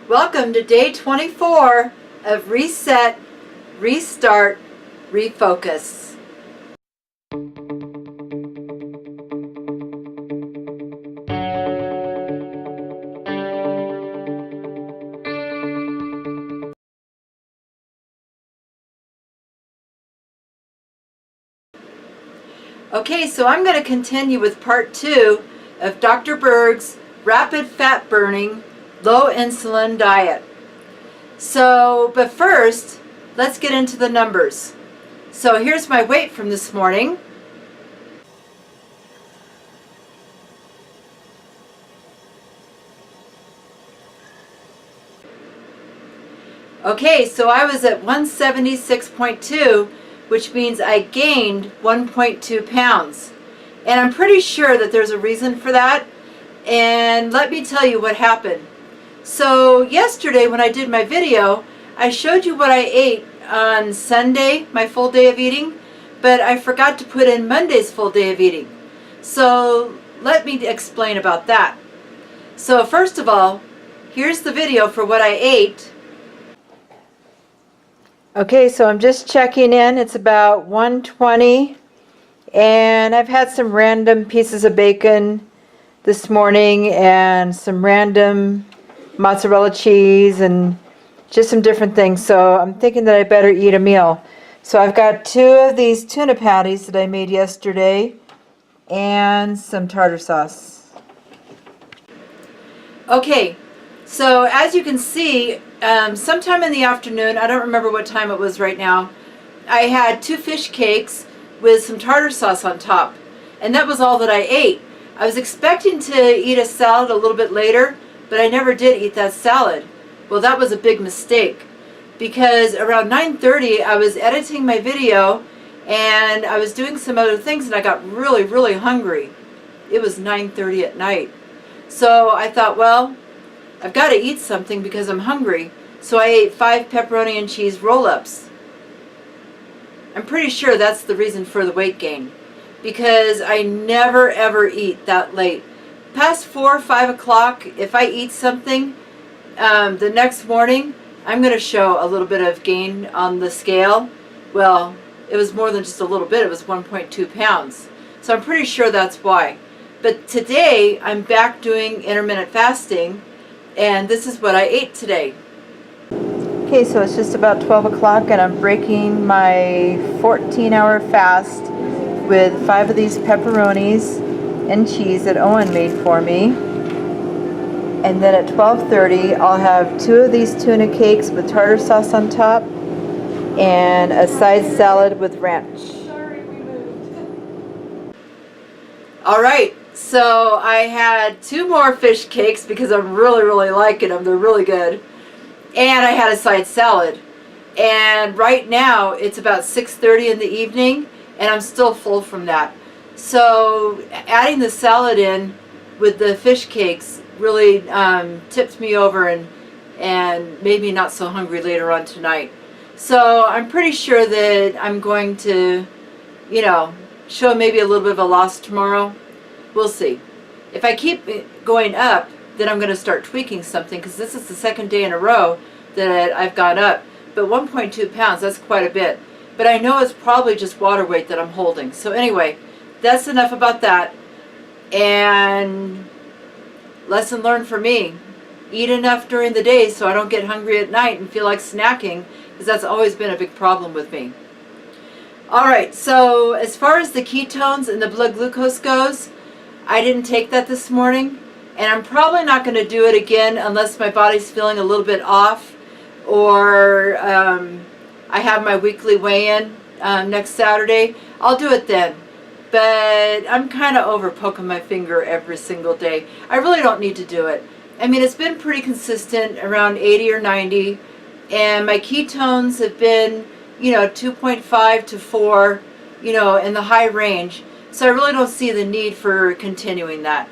Welcome to day 24 of Reset, Restart, Refocus. Okay, so I'm going to continue with part 2 of Dr. Berg's rapid fat burning, low insulin diet. But first, let's get into the numbers. So here's my weight from this morning. Okay, so I was at 176.2, which means I gained 1.2 pounds. And I'm pretty sure that there's a reason for that. And let me tell you what happened. So yesterday when I did my video, I showed you what I ate on Sunday, my full day of eating, but I forgot to put in Monday's full day of eating. So let me explain about that. So first of all, here's the video for what I ate. Okay, so I'm just checking in. It's about 1:20, and I've had some random pieces of bacon this morning and some random mozzarella cheese and just some different things. So I'm thinking that I better eat a meal. So I've got 2 of these tuna patties that I made yesterday and some tartar sauce. Okay, so as you can see, sometime in the afternoon, I don't remember what time it was right now, I had 2 fish cakes with some tartar sauce on top, and that was all that I ate. I was expecting to eat a salad a little bit later, but I never did eat that salad. Well, that was a big mistake, because around 9:30 I was editing my video and I was doing some other things and I got really hungry. It was 9:30 at night. So I thought, well, I've got to eat something because I'm hungry. So I ate 5 pepperoni and cheese roll-ups. I'm pretty sure that's the reason for the weight gain, because I never ever eat that late. Past 4 or 5 o'clock, if I eat something the next morning, I'm going to show a little bit of gain on the scale. Well, it was more than just a little bit. It was 1.2 pounds. So I'm pretty sure that's why. But today, I'm back doing intermittent fasting, and this is what I ate today. Okay, so it's just about 12 o'clock and I'm breaking my 14-hour fast with 5 of these pepperonis and cheese that Owen made for me. And then at 12:30 I'll have 2 of these tuna cakes with tartar sauce on top and a side salad with ranch. Alright, so I had 2 more fish cakes because I'm really liking them. They're really good. And I had a side salad. And right now it's about 6:30 in the evening and I'm still full from that. So adding the salad in with the fish cakes really tipped me over and made me not so hungry later on tonight. So I'm pretty sure that I'm going to, show maybe a little bit of a loss tomorrow. We'll see. If I keep going up, then I'm going to start tweaking something, because this is the 2nd day in a row that I've gone up. But 1.2 pounds, that's quite a bit. But I know it's probably just water weight that I'm holding. So anyway, that's enough about that. And lesson learned for me. Eat enough during the day so I don't get hungry at night and feel like snacking, because that's always been a big problem with me. Alright, so as far as the ketones and the blood glucose goes, I didn't take that this morning. And I'm probably not going to do it again unless my body's feeling a little bit off, or I have my weekly weigh-in next Saturday. I'll do it then. But I'm kind of over poking my finger every single day. I really don't need to do it. I mean, it's been pretty consistent around 80 or 90, and my ketones have been, 2.5 to 4, in the high range. So I really don't see the need for continuing that.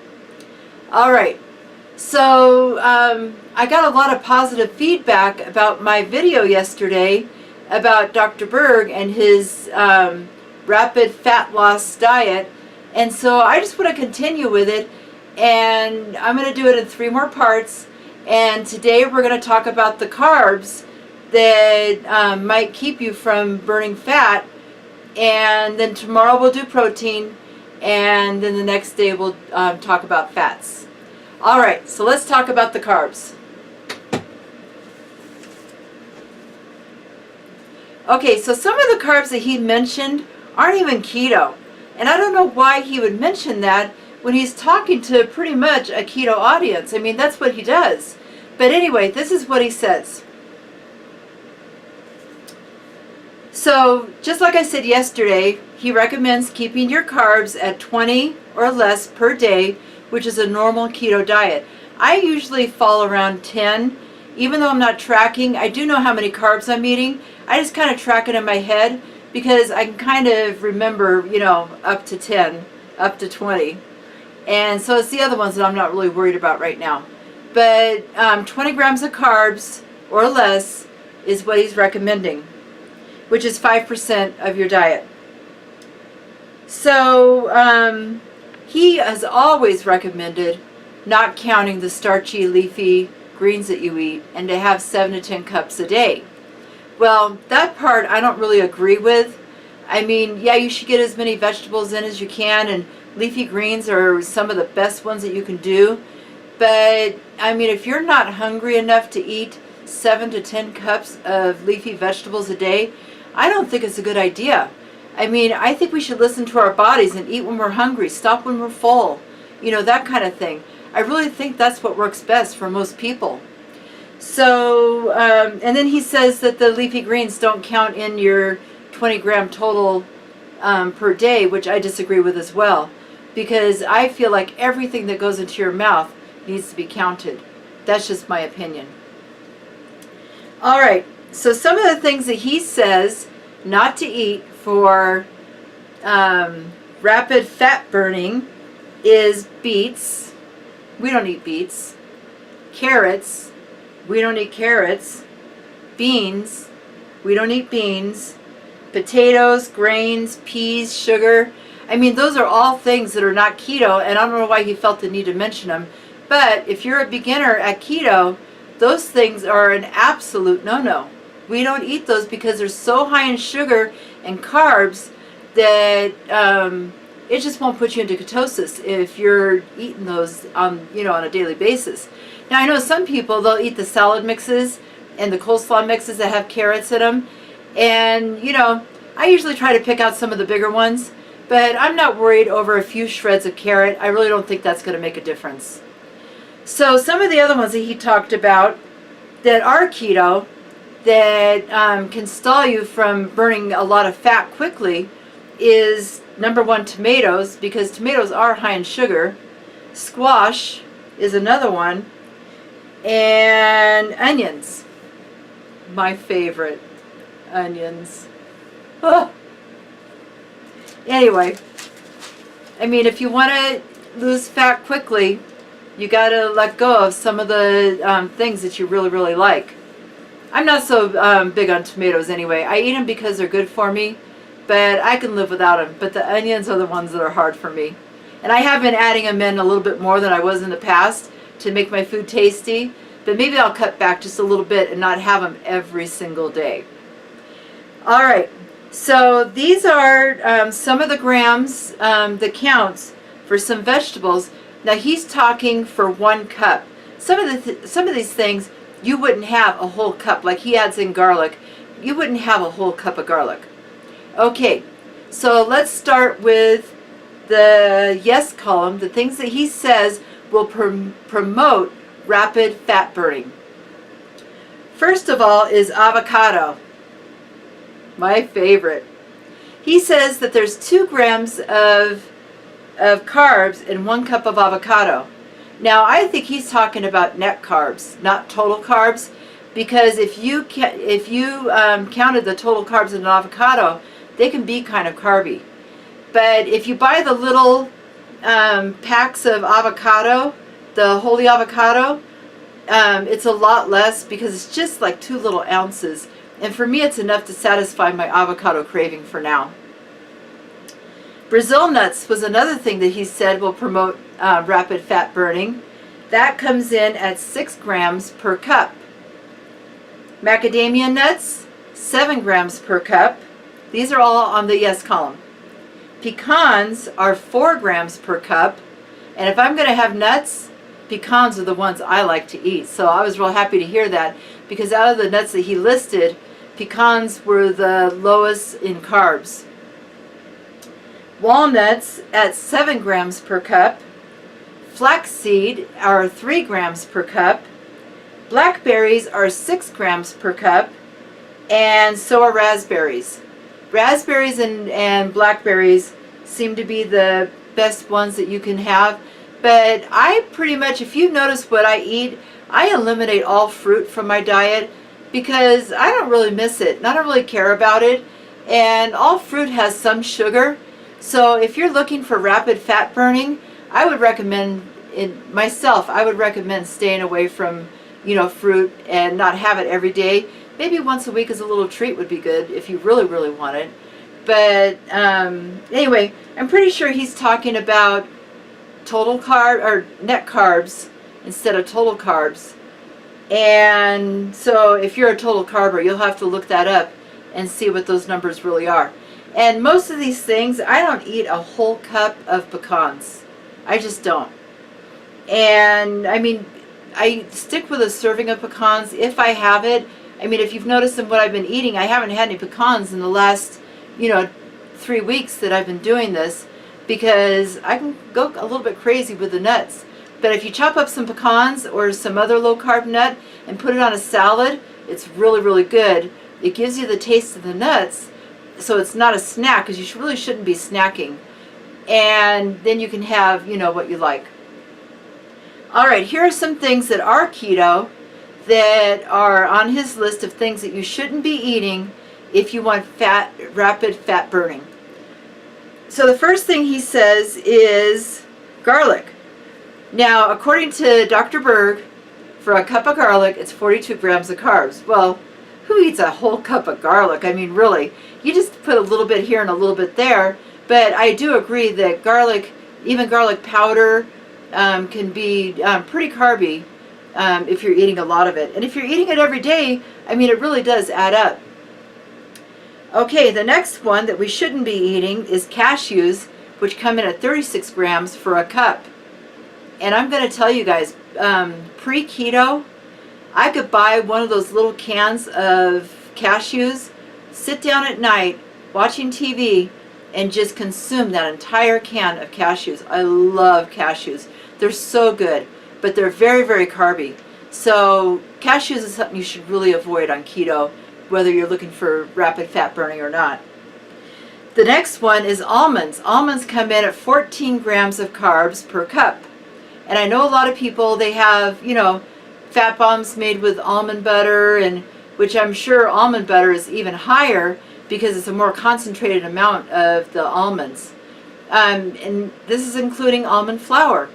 Alright, so I got a lot of positive feedback about my video yesterday about Dr. Berg and his rapid fat loss diet, and so I just want to continue with it, and I'm going to do it in 3 more parts, And today we're going to talk about the carbs that might keep you from burning fat. And then tomorrow we'll do protein. And then the next day we'll talk about fats. All right, so let's talk about the carbs. Okay, so some of the carbs that he mentioned aren't even keto. And I don't know why he would mention that when he's talking to pretty much a keto audience. I mean, that's what he does. But anyway, this is what he says. So, just like I said yesterday, he recommends keeping your carbs at 20 or less per day, which is a normal keto diet. I usually fall around 10. Even though I'm not tracking, I do know how many carbs I'm eating. I just kind of track it in my head because I can kind of remember, you know, up to 10, up to 20. And so it's the other ones that I'm not really worried about right now. But 20 grams of carbs or less is what he's recommending, which is 5% of your diet. So he has always recommended not counting the starchy, leafy greens that you eat and to have 7 to 10 cups a day. Well, that part I don't really agree with. I mean, yeah, you should get as many vegetables in as you can, and leafy greens are some of the best ones that you can do. But, I mean, if you're not hungry enough to eat 7 to 10 cups of leafy vegetables a day, I don't think it's a good idea. I mean, I think we should listen to our bodies and eat when we're hungry, stop when we're full, you know, that kind of thing. I really think that's what works best for most people. So, and then he says that the leafy greens don't count in your 20 gram total per day, which I disagree with as well, because I feel like everything that goes into your mouth needs to be counted. That's just my opinion. All right, so some of the things that he says not to eat for rapid fat burning is beets. We don't eat beets. Carrots. We don't eat carrots. Beans. We don't eat beans. Potatoes, grains, peas, sugar. I mean, those are all things that are not keto, and I don't know why he felt the need to mention them. But if you're a beginner at keto, those things are an absolute no-no. We don't eat those because they're so high in sugar and carbs that it just won't put you into ketosis if you're eating those on a daily basis. Now, I know some people, they'll eat the salad mixes and the coleslaw mixes that have carrots in them. And, you know, I usually try to pick out some of the bigger ones, but I'm not worried over a few shreds of carrot. I really don't think that's going to make a difference. So some of the other ones that he talked about that are keto, that can stall you from burning a lot of fat quickly, is number one, tomatoes, because tomatoes are high in sugar. Squash is another one. And onions. My favorite. Onions. Oh. Anyway, I mean, if you want to lose fat quickly, you got to let go of some of the things that you really, really like. I'm not so big on tomatoes anyway. I eat them because they're good for me, but I can live without them. But the onions are the ones that are hard for me. And I have been adding them in a little bit more than I was in the past to make my food tasty. But maybe I'll cut back just a little bit and not have them every single day. All right. So these are some of the grams, the counts for some vegetables. Now he's talking for 1 cup. Some of these things you wouldn't have a whole cup. Like he adds in garlic, you wouldn't have a whole cup of garlic. Okay, so let's start with the yes column. The things that he says will promote rapid fat burning. First of all is avocado. My favorite. He says that there's 2 grams of carbs in 1 cup of avocado. Now, I think he's talking about net carbs, not total carbs, because if you counted the total carbs in an avocado, they can be kind of carby. But if you buy the little packs of avocado, the holy avocado, it's a lot less because it's just like 2 little ounces. And for me, it's enough to satisfy my avocado craving for now. Brazil nuts was another thing that he said will promote rapid fat burning. That comes in at 6 grams per cup. Macadamia nuts, 7 grams per cup. These are all on the yes column. Pecans are 4 grams per cup. And if I'm going to have nuts, pecans are the ones I like to eat. So I was real happy to hear that, because out of the nuts that he listed, pecans were the lowest in carbs. Walnuts at 7 grams per cup. Flaxseed are 3 grams per cup. Blackberries are 6 grams per cup. And so are raspberries. Raspberries and blackberries seem to be the best ones that you can have. But I pretty much, if you notice what I eat, I eliminate all fruit from my diet because I don't really miss it and I don't really care about it. And all fruit has some sugar. So if you're looking for rapid fat burning, I would recommend I would recommend staying away from, fruit and not have it every day. Maybe once a week as a little treat would be good if you really, really want it. But anyway, I'm pretty sure he's talking about total carb or net carbs instead of total carbs. And so if you're a total carber, you'll have to look that up and see what those numbers really are. And most of these things, I don't eat a whole cup of pecans. I just don't. And I mean, I stick with a serving of pecans if I have it. I mean, if you've noticed in what I've been eating, I haven't had any pecans in the last, 3 weeks that I've been doing this, because I can go a little bit crazy with the nuts. But if you chop up some pecans or some other low-carb nut and put it on a salad, it's really, really good. It gives you the taste of the nuts, so it's not a snack, because you really shouldn't be snacking. And then you can have, what you like. All right, here are some things that are keto that are on his list of things that you shouldn't be eating if you want rapid fat burning. So the first thing he says is garlic. Now, according to Dr. Berg, for a cup of garlic, it's 42 grams of carbs. Well, who eats a whole cup of garlic? I mean, really, you just put a little bit here and a little bit there. But I do agree that garlic, even garlic powder, can be pretty carby if you're eating a lot of it. And if you're eating it every day, I mean, it really does add up. Okay, the next one that we shouldn't be eating is cashews, which come in at 36 grams for a cup. And I'm going to tell you guys, pre-keto, I could buy one of those little cans of cashews, sit down at night watching TV, and just consume that entire can of cashews. I love cashews. They're so good, but they're very, very carby. So cashews is something you should really avoid on keto, whether you're looking for rapid fat burning or not. The next one is almonds. Almonds come in at 14 grams of carbs per cup. And I know a lot of people, they have, fat bombs made with almond butter, and which I'm sure almond butter is even higher because it's a more concentrated amount of the almonds. And this is including almond flour.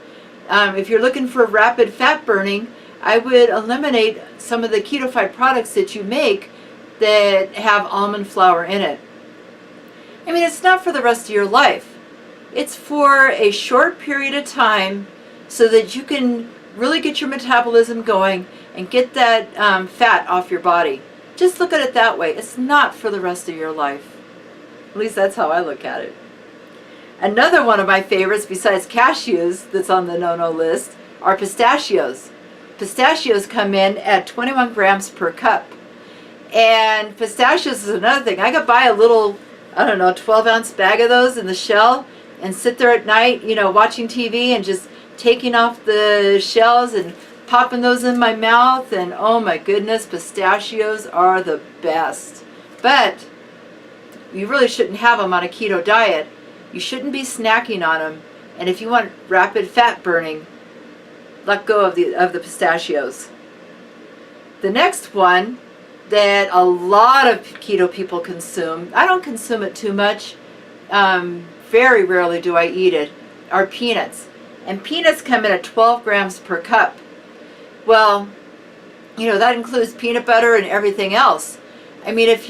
If you're looking for rapid fat burning, I would eliminate some of the keto-fied products that you make that have almond flour in it. I mean, it's not for the rest of your life. It's for a short period of time so that you can really get your metabolism going and get that fat off your body. Just look at it that way. It's not for the rest of your life. At least that's how I look at it. Another one of my favorites besides cashews that's on the no-no list are pistachios. Pistachios come in at 21 grams per cup. And pistachios is another thing. I could buy a little, 12-ounce bag of those in the shell and sit there at night, watching TV and just taking off the shells and popping those in my mouth. And oh my goodness, pistachios are the best. But you really shouldn't have them on a keto diet. You shouldn't be snacking on them. And if you want rapid fat burning, let go of the pistachios. The next one that a lot of keto people consume, I don't consume it too much, very rarely do I eat it, are peanuts. And peanuts come in at 12 grams per cup. Well, that includes peanut butter and everything else. I mean, if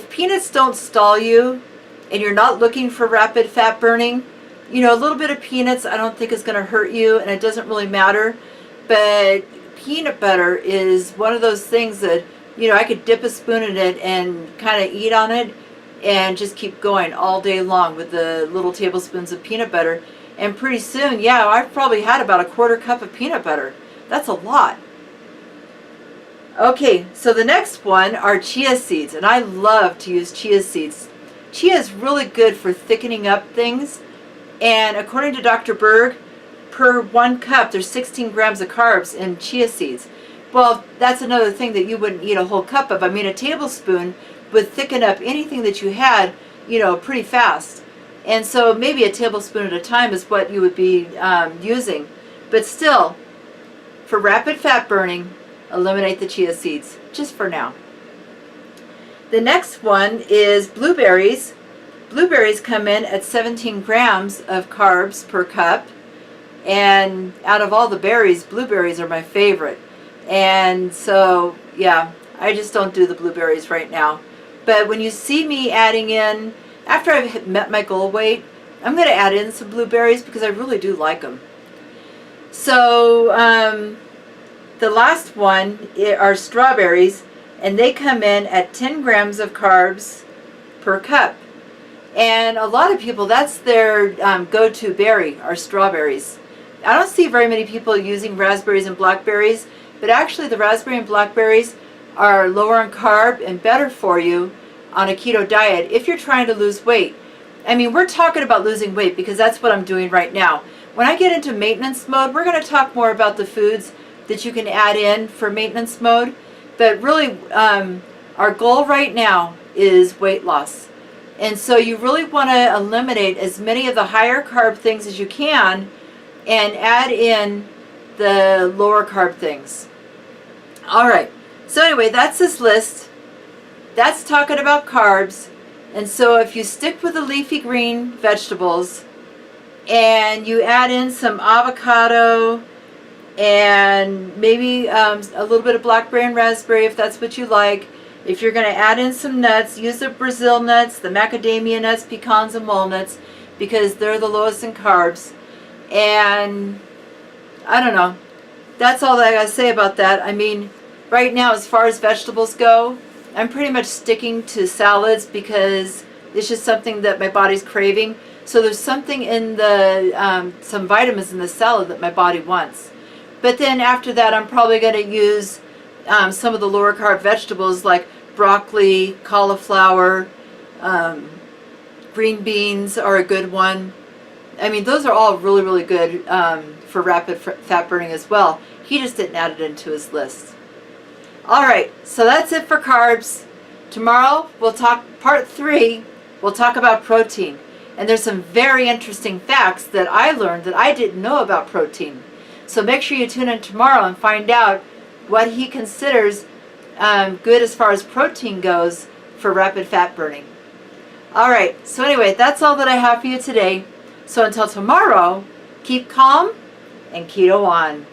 peanuts don't stall you and you're not looking for rapid fat burning, You know, a little bit of peanuts I don't think is going to hurt you, and it doesn't really matter. But peanut butter is one of those things that, you know, I could dip a spoon in it and kind of eat on it and just keep going all day long with the little tablespoons of peanut butter. And pretty soon, yeah, I've probably had about a quarter cup of peanut butter. That's a lot. Okay, so the next one are chia seeds, and I love to use chia seeds. Chia is really good for thickening up things, and according to Dr. Berg, per 1 cup there's 16 grams of carbs in chia seeds. Well, that's another thing that you wouldn't eat a whole cup of. I mean, a tablespoon would thicken up anything that you had, you know, pretty fast. And so maybe a tablespoon at a time is what you would be using. But still, for rapid fat burning, eliminate the chia seeds, just for now. The next one is blueberries. Blueberries come in at 17 grams of carbs per cup. And out of all the berries, blueberries are my favorite. And so, yeah, I just don't do the blueberries right now. But when you see me adding in, after I've met my goal weight, I'm going to add in some blueberries because I really do like them. So, the last one are strawberries, and they come in at 10 grams of carbs per cup. And a lot of people, that's their go-to berry, are strawberries. I don't see very many people using raspberries and blackberries, but actually the raspberry and blackberries are lower in carb and better for you on a keto diet if you're trying to lose weight. I mean, we're talking about losing weight because that's what I'm doing right now. When I get into maintenance mode, we're going to talk more about the foods that you can add in for maintenance mode. But really, our goal right now is weight loss. And so you really want to eliminate as many of the higher carb things as you can and add in the lower carb things. All right. So anyway, that's this list. That's talking about carbs. And so if you stick with the leafy green vegetables and you add in some avocado and maybe a little bit of blackberry and raspberry if that's what you like. If you're going to add in some nuts, use the Brazil nuts, the macadamia nuts, pecans, and walnuts because they're the lowest in carbs. And I don't know. That's all that I got to say about that. I mean, right now as far as vegetables go, I'm pretty much sticking to salads because it's just something that my body's craving. So there's something in the, some vitamins in the salad that my body wants. But then after that, I'm probably going to use some of the lower carb vegetables like broccoli, cauliflower, green beans are a good one. I mean, those are all really, really good for rapid fat burning as well. He just didn't add it into his list. All right, so that's it for carbs. Tomorrow we'll talk part 3. We'll talk about protein. And there's some very interesting facts that I learned that I didn't know about protein. So make sure you tune in tomorrow and find out what he considers good as far as protein goes for rapid fat burning. All right, so anyway, that's all that I have for you today. So until tomorrow, keep calm and keto on.